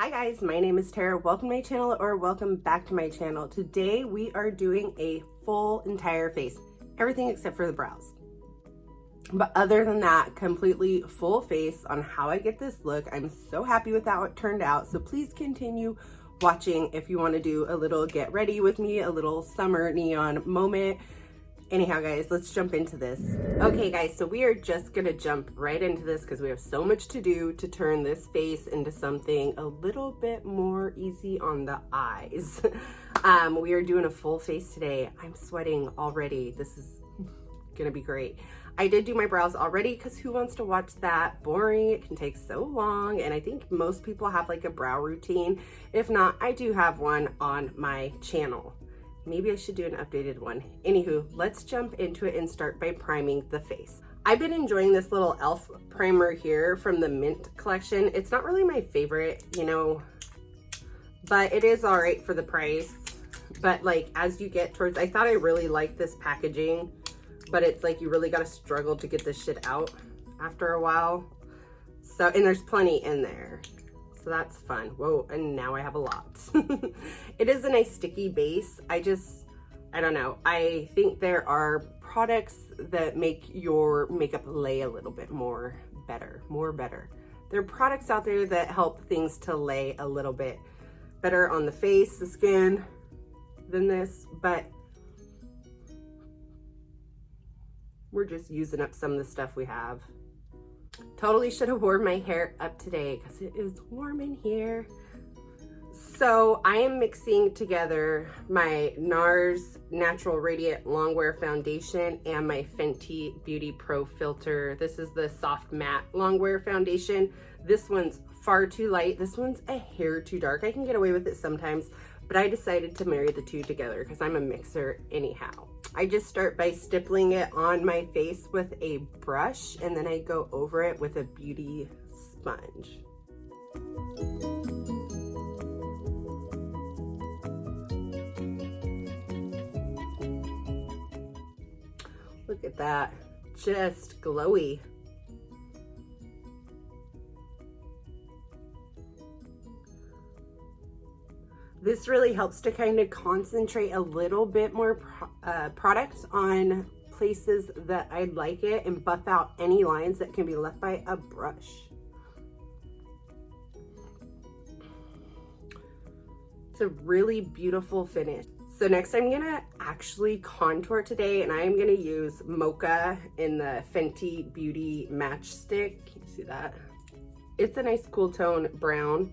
Hi guys, my name is Tara. Welcome to my channel, or welcome back to my channel. Today we are doing a full entire face, everything except for the brows. But other than that, completely full face on how I get this look. I'm so happy with how it turned out. So please continue watching if you want to do a little get ready with me, a little summer neon moment. Anyhow, guys, let's jump into this. Okay, guys, so we are just gonna jump right into this because we have so much to do to turn this face into something a little bit more easy on the eyes. We are doing a full face today. I'm sweating already. This is gonna be great. I did do my brows already because who wants to watch that? Boring, it can take so long. And I think most people have like a brow routine. If not, I do have one on my channel. Maybe I should do an updated one. Anywho, let's jump into it and start by priming the face. I've been enjoying this little e.l.f. primer here from the Mint collection. It's not really my favorite, you know, but it is all right for the price. But like as you get towards, I thought I really liked this packaging, but it's like you really gotta struggle to get this shit out after a while. So, and there's plenty in there. So that's fun. Whoa, and now I have a lot. It is a nice sticky base. I don't know. I think there are products that make your makeup lay a little bit more better. There are products out there that help things to lay a little bit better on the face, the skin than this, but we're just using up some of the stuff we have. Totally should have worn my hair up today because it is warm in here. So I am mixing together my NARS Natural Radiant Longwear Foundation and my Fenty Beauty Pro Filter. This is the Soft Matte Longwear Foundation. This one's far too light. This one's a hair too dark. I can get away with it sometimes, but I decided to marry the two together because I'm a mixer anyhow. I just start by stippling it on my face with a brush, and then I go over it with a beauty sponge. Look at that, just glowy. This really helps to kind of concentrate a little bit more product on places that I like it and buff out any lines that can be left by a brush. It's a really beautiful finish. So next I'm gonna actually contour today, and I am gonna use Mocha in the Fenty Beauty Matchstick. Can you see that? It's a nice cool tone brown.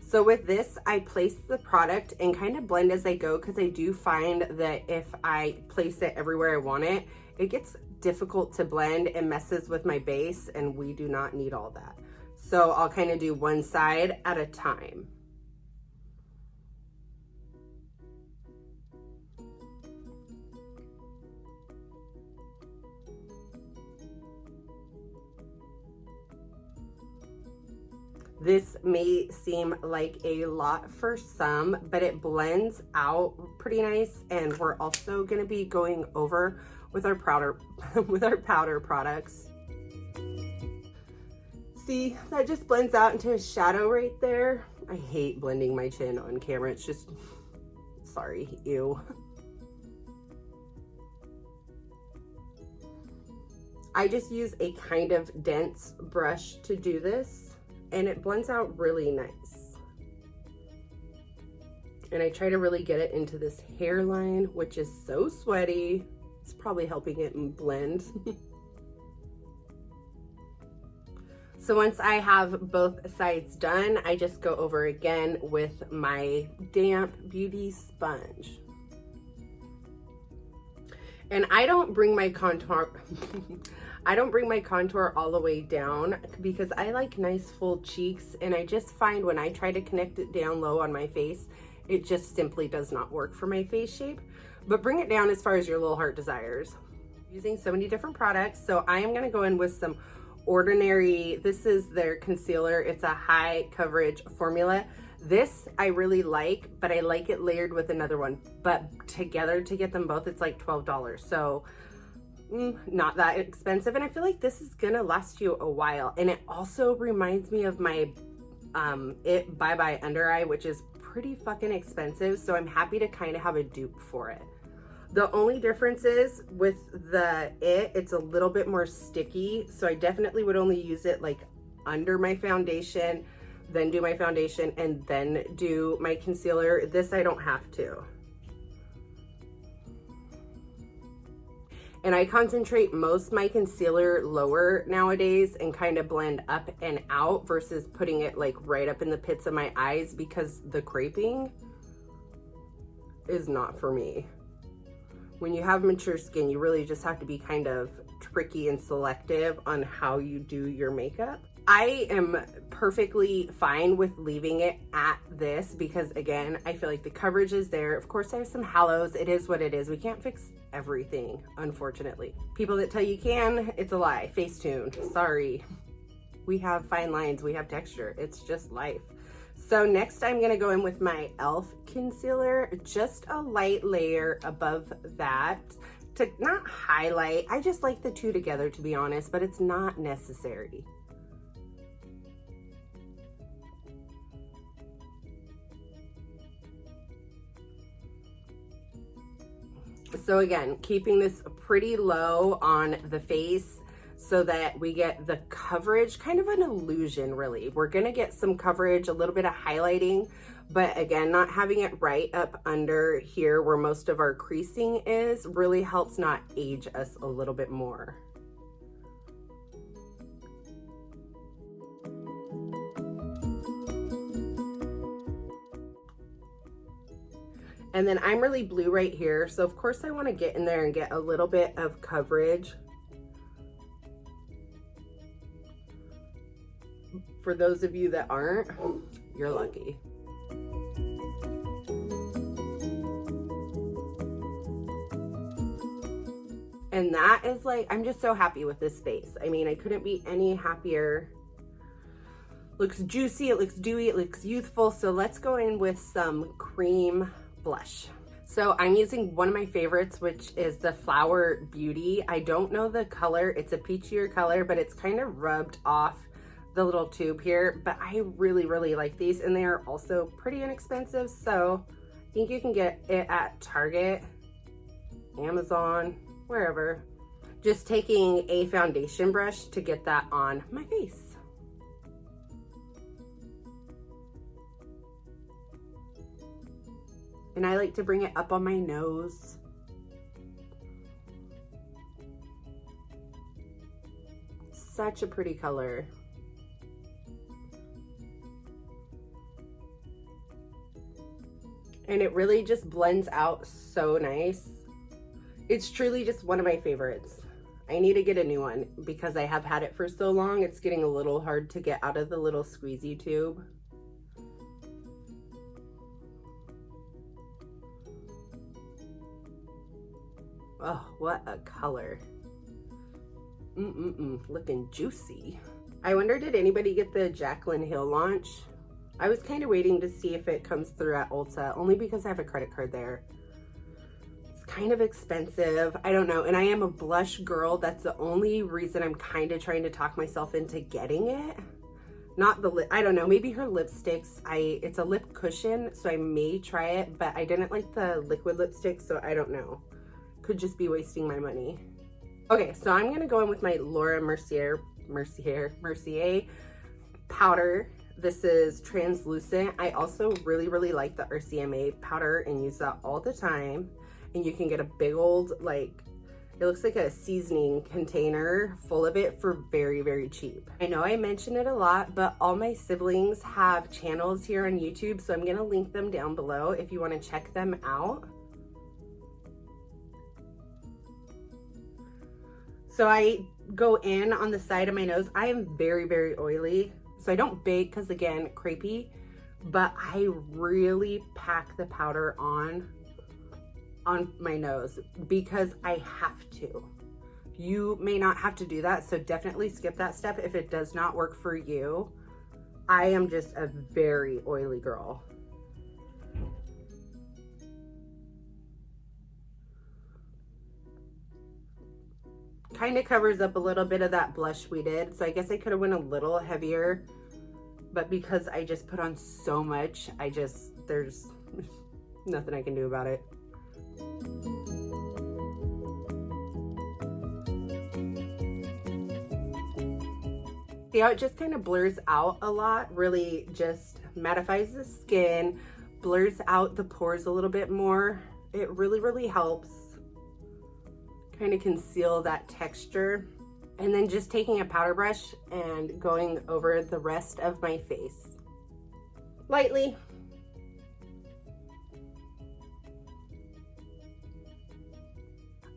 So with this, I place the product and kind of blend as I go because I do find that if I place it everywhere I want it, it gets difficult to blend and messes with my base, and we do not need all that. So I'll kind of do one side at a time. This may seem like a lot for some, but it blends out pretty nice. And we're also gonna be going over with our powder, powder products. See, that just blends out into a shadow right there. I hate blending my chin on camera. It's just, sorry, ew. I just use a kind of dense brush to do this, and it blends out really nice. And I try to really get it into this hairline, which is so sweaty. It's probably helping it blend. So once I have both sides done, I just go over again with my damp beauty sponge. And I don't bring my contour all the way down because I like nice full cheeks, and I just find when I try to connect it down low on my face, it just simply does not work for my face shape. But bring it down as far as your little heart desires. Using so many different products, so I am gonna go in with some Ordinary, this is their concealer. It's a high coverage formula. This I really like, but I like it layered with another one. But together, to get them both, it's like $12. So not that expensive. And I feel like this is gonna last you a while. And it also reminds me of my It Bye Bye Under Eye, which is pretty fucking expensive, so I'm happy to kind of have a dupe for it. The only difference is with it's a little bit more sticky, so I definitely would only use it like under my foundation, then do my foundation, and then do my concealer. This I don't have to. And I concentrate most my concealer lower nowadays and kind of blend up and out versus putting it like right up in the pits of my eyes, because the creping is not for me. When you have mature skin, you really just have to be kind of tricky and selective on how you do your makeup. I am perfectly fine with leaving it at this because, again, I feel like the coverage is there. Of course, there's some halos. It is what it is. We can't fix everything, unfortunately. People that tell you can, it's a lie. Face-tuned. Sorry. We have fine lines. We have texture. It's just life. So next I'm going to go in with my e.l.f. concealer, just a light layer above that to not highlight. I just like the two together, to be honest, but it's not necessary. So again, keeping this pretty low on the face so that we get the coverage, kind of an illusion really. We're gonna get some coverage, a little bit of highlighting, but again, not having it right up under here where most of our creasing is really helps not age us a little bit more. And then I'm really blue right here, so of course I want to get in there and get a little bit of coverage. For those of you that aren't, you're lucky. And that is like, I'm just so happy with this face. I mean, I couldn't be any happier. Looks juicy, it looks dewy, it looks youthful. So let's go in with some cream blush. So I'm using one of my favorites, which is the Flower Beauty. I don't know the color. It's a peachier color, but it's kind of rubbed off the little tube here. But I really, really like these, and they are also pretty inexpensive. So I think you can get it at Target, Amazon, wherever. Just taking a foundation brush to get that on my face. And I like to bring it up on my nose. Such a pretty color. And it really just blends out so nice. It's truly just one of my favorites. I need to get a new one because I have had it for so long. It's getting a little hard to get out of the little squeezy tube. Oh, what a color. Looking juicy. I wonder, did anybody get the Jaclyn Hill launch? I was kind of waiting to see if it comes through at Ulta, only because I have a credit card there. It's kind of expensive. I don't know. And I am a blush girl. That's the only reason I'm kind of trying to talk myself into getting it. Not the lip, I don't know, maybe her lipsticks. It's a lip cushion, so I may try it, but I didn't like the liquid lipstick, so I don't know. Could just be wasting my money. Okay, so I'm gonna go in with my Laura Mercier powder. This is translucent. I also really, really like the RCMA powder and use that all the time. And you can get a big old, like, it looks like a seasoning container full of it for very, very cheap. I know I mention it a lot, but all my siblings have channels here on YouTube, so I'm gonna link them down below if you wanna check them out. So I go in on the side of my nose. I am very, very oily. So I don't bake because, again, crepey, but I really pack the powder on my nose because I have to. You may not have to do that, so definitely skip that step if it does not work for you. I am just a very oily girl. Kind of covers up a little bit of that blush we did, so I guess I could have went a little heavier but because I just put on so much, there's nothing I can do about it. See how it just kind of blurs out a lot? Really just mattifies the skin, blurs out the pores a little bit more. It really, really helps kind of conceal that texture. And then just taking a powder brush and going over the rest of my face. Lightly.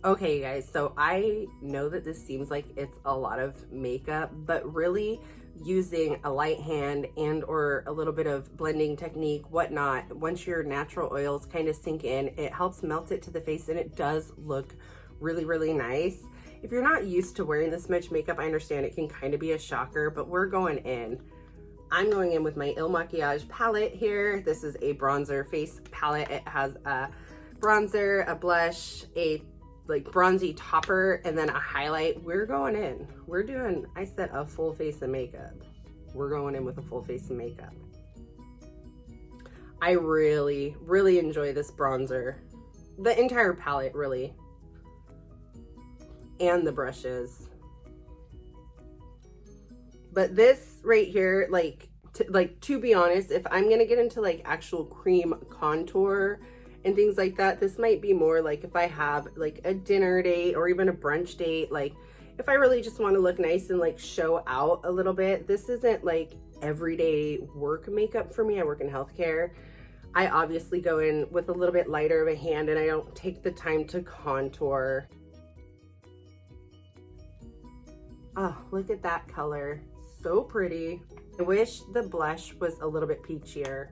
Okay, you guys, so I know that this seems like it's a lot of makeup, but really using a light hand and or a little bit of blending technique, whatnot, once your natural oils kind of sink in, it helps melt it to the face and it does look really, really nice. If you're not used to wearing this much makeup, I understand it can kind of be a shocker, but we're going in. I'm going in with my Il Makiage palette here. This is a bronzer face palette. It has a bronzer, a blush, a like bronzy topper, and then a highlight. We're going in. We're doing, I said, a full face of makeup. We're going in with a full face of makeup. I really, really enjoy this bronzer. The entire palette, really. And the brushes. But this right here, to be honest, if I'm gonna get into like actual cream contour and things like that, this might be more like if I have like a dinner date or even a brunch date, like if I really just want to look nice and like show out a little bit. This isn't like everyday work makeup for me. I work in healthcare. I obviously go in with a little bit lighter of a hand and I don't take the time to contour. Oh, look at that color. So pretty. I wish the blush was a little bit peachier.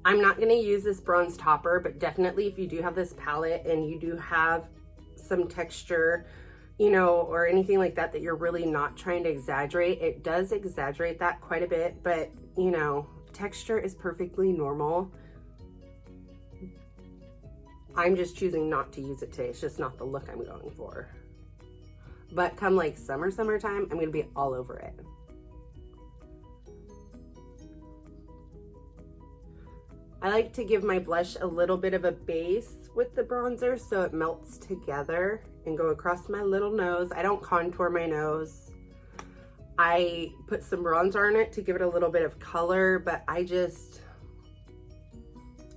I'm not going to use this bronze topper, but definitely if you do have this palette and you do have some texture, you know, or anything like that, that you're really not trying to exaggerate, it does exaggerate that quite a bit, but you know, texture is perfectly normal. I'm just choosing not to use it today. It's just not the look I'm going for. But come like summertime, I'm going to be all over it. I like to give my blush a little bit of a base with the bronzer so it melts together and go across my little nose. I don't contour my nose. I put some bronzer on it to give it a little bit of color, but I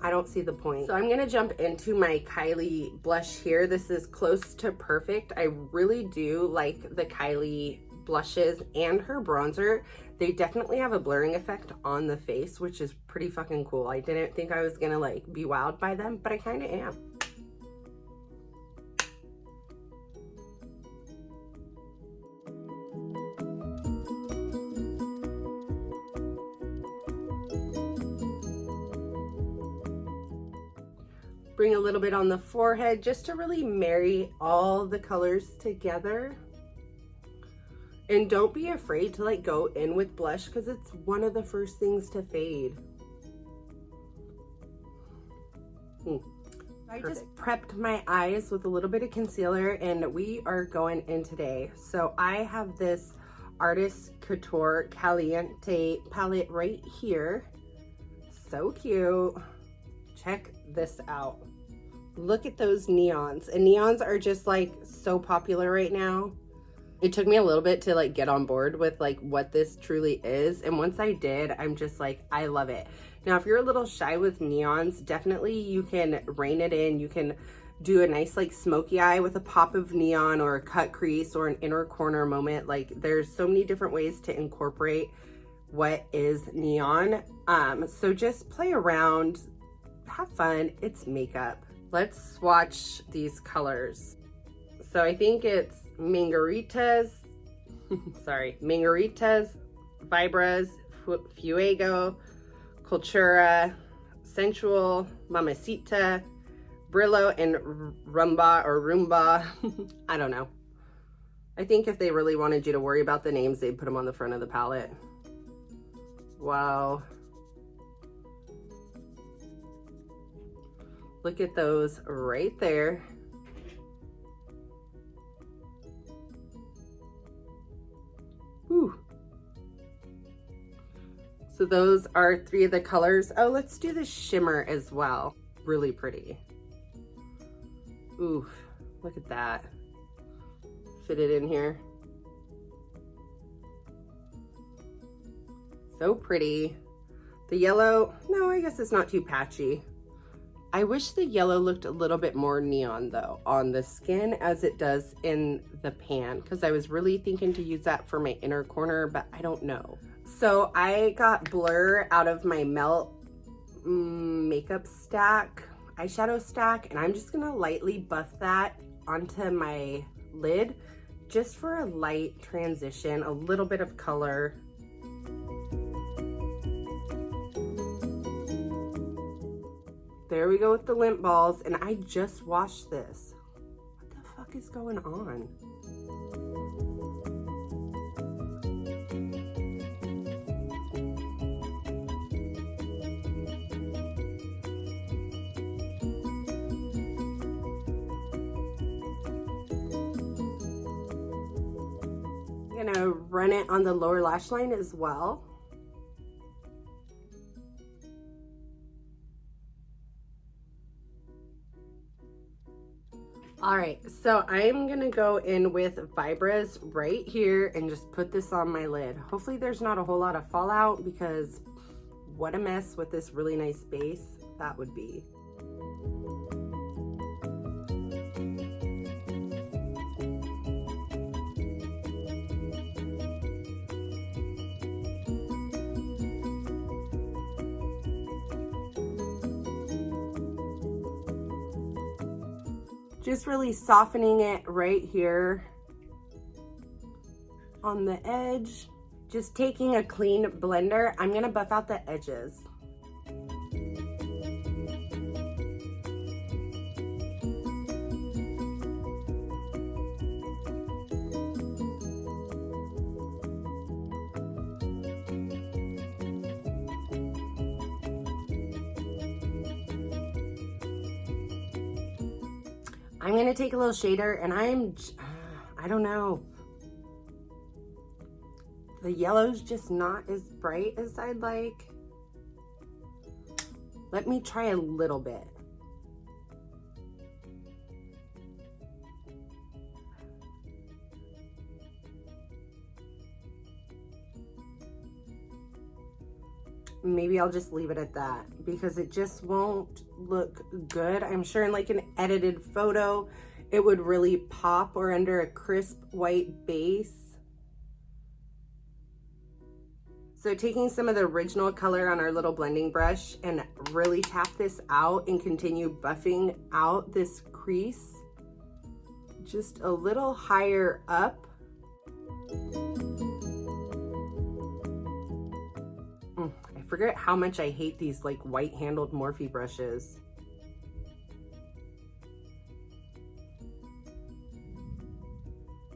don't see the point. So I'm gonna jump into my Kylie blush here. This is close to perfect. I really do like the Kylie blushes and her bronzer. They definitely have a blurring effect on the face, which is pretty fucking cool. I didn't think I was gonna like be wowed by them, but I kind of am. Bring a little bit on the forehead just to really marry all the colors together. And don't be afraid to like go in with blush because it's one of the first things to fade. I just prepped my eyes with a little bit of concealer and we are going in today. So I have this Artist Couture Caliente palette right here. So cute. Check this out. Look at those neons. And neons are just like so popular right now. It took me a little bit to like get on board with like what this truly is. And once I did, I'm just like, I love it. Now, if you're a little shy with neons, definitely you can rein it in. You can do a nice like smoky eye with a pop of neon or a cut crease or an inner corner moment. Like there's so many different ways to incorporate what is neon. So just play around, have fun. It's makeup. Let's swatch these colors. So I think it's Margaritas, Margaritas, Vibras, Fuego, Cultura, Sensual, Mamacita, Brillo, and Rumba. I don't know. I think if they really wanted you to worry about the names, they'd put them on the front of the palette. Wow. Look at those right there. So those are 3 of the colors. Oh, let's do the shimmer as well. Really pretty. Ooh, look at that. Fit it in here. So pretty. The yellow, no, I guess it's not too patchy. I wish the yellow looked a little bit more neon though on the skin as it does in the pan, because I was really thinking to use that for my inner corner, but I don't know. So I got Blur out of my Melt makeup stack, eyeshadow stack, and I'm just gonna lightly buff that onto my lid just for a light transition, a little bit of color. There we go with the lint balls, and I just washed this. What the fuck is going on? I'm gonna run it on the lower lash line as well. All right, so I'm gonna go in with Vibras right here and just put this on my lid. Hopefully there's not a whole lot of fallout, because what a mess with this really nice base that would be. Just really softening it right here on the edge. Just taking a clean blender, I'm gonna buff out the edges. I'm gonna take a little shader, and I don't know. The yellow's just not as bright as I'd like. Let me try a little bit. Maybe I'll just leave it at that, because it just won't look good. I'm sure in like an edited photo, it would really pop, or under a crisp white base. So taking some of the original color on our little blending brush and really tap this out and continue buffing out this crease just a little higher up. I forget how much I hate these like white handled Morphe brushes.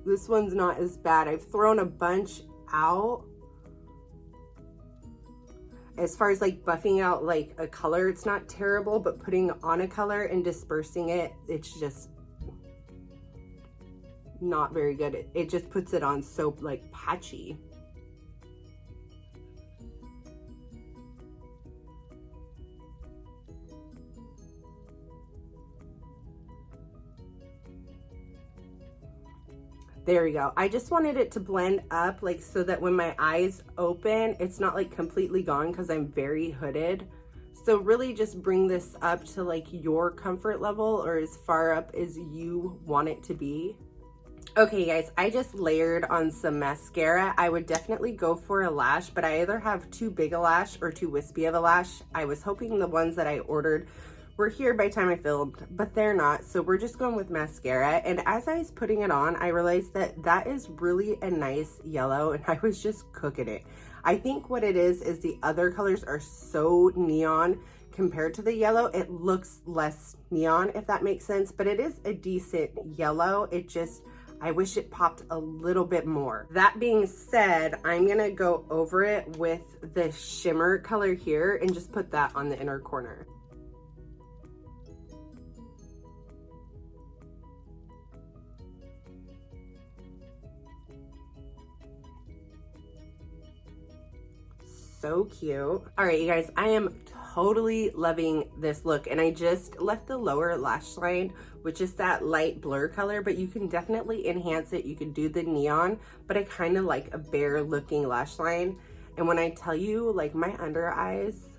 This one's not as bad. I've thrown a bunch out. As far as like buffing out like a color, it's not terrible, but putting on a color and dispersing it, it's just not very good. It just puts it on so like patchy. There we go. I just wanted it to blend up, like, so that when my eyes open, it's not like completely gone, because I'm very hooded. So really just bring this up to like your comfort level, or as far up as you want it to be. Okay guys, I just layered on some mascara. I would definitely go for a lash, but I either have too big a lash or too wispy of a lash. I was hoping the ones that I ordered were here by the time I filmed, but they're not. So we're just going with mascara. And as I was putting it on, I realized that that is really a nice yellow, and I was just cooking it. I think what it is the other colors are so neon compared to the yellow. It looks less neon, if that makes sense, but it is a decent yellow. It just, I wish it popped a little bit more. That being said, I'm gonna go over it with the shimmer color here and just put that on the inner corner. so cute. All right, you guys, I am totally loving this look, and I just left the lower lash line with just that light blur color, but you can definitely enhance it. You can do the neon, but I kind of like a bare looking lash line. And when I tell you, like, my under eyes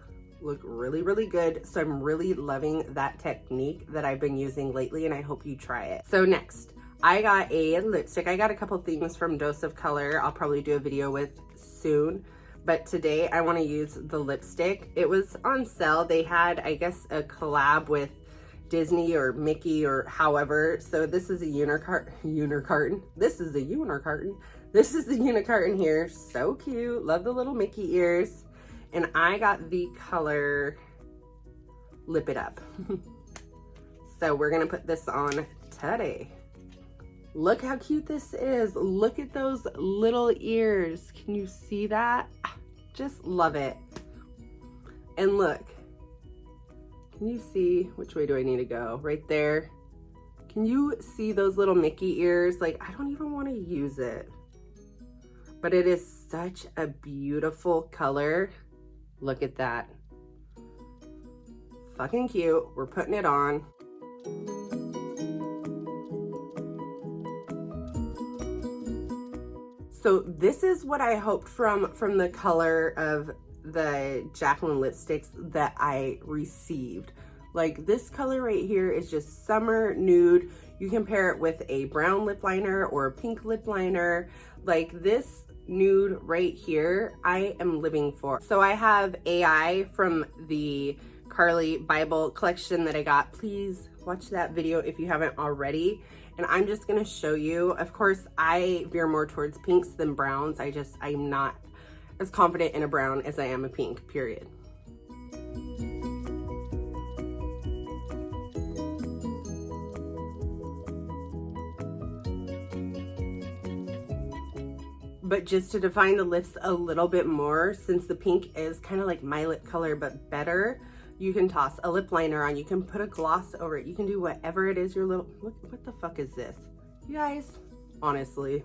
look really, really good. So I'm really loving that technique that I've been using lately, and I hope you try it. So next, I got a lipstick. I got a couple things from Dose of Color I'll probably do a video with soon, but today I want to use the lipstick. It was on sale. They had, I guess, a collab with Disney or Mickey or however. So this is a unicarton. This is the unicarton here. So cute. Love the little Mickey ears. And I got the color Lip It Up. So we're gonna put this on today. Look how cute this is. Look at those little ears. Can you see that? Just love it. And look, can you see, which way do I need to go? Right there. Can you see those little Mickey ears? Like, I don't even want to use it, but it is such a beautiful color. Look at that. Fucking cute. We're putting it on. So this is what I hoped from the color of the Jacqueline lipsticks that I received. Like, this color right here is just summer nude. You can pair it with a brown lip liner or a pink lip liner. Like, this nude right here, I am living for. So I have AI from the Carly Bible collection that I got. Please watch that video if you haven't already. And I'm just gonna show you. Of course, I veer more towards pinks than browns. I'm not as confident in a brown as I am a pink, period. But just to define the lips a little bit more, since the pink is kind of like my lip color but better, you can toss a lip liner on, you can put a gloss over it, you can do whatever it is your little, look, what the fuck is this? You guys, honestly,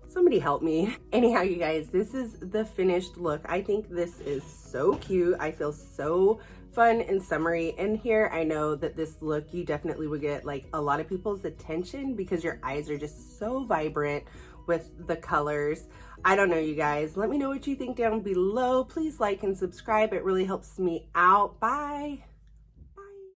somebody help me. Anyhow, you guys, this is the finished look. I think this is so cute. I feel so fun and summery in here. I know that this look, you definitely would get like a lot of people's attention because your eyes are just so vibrant with the colors. I don't know, you guys. Let me know what you think down below. Please like and subscribe. It really helps me out. Bye.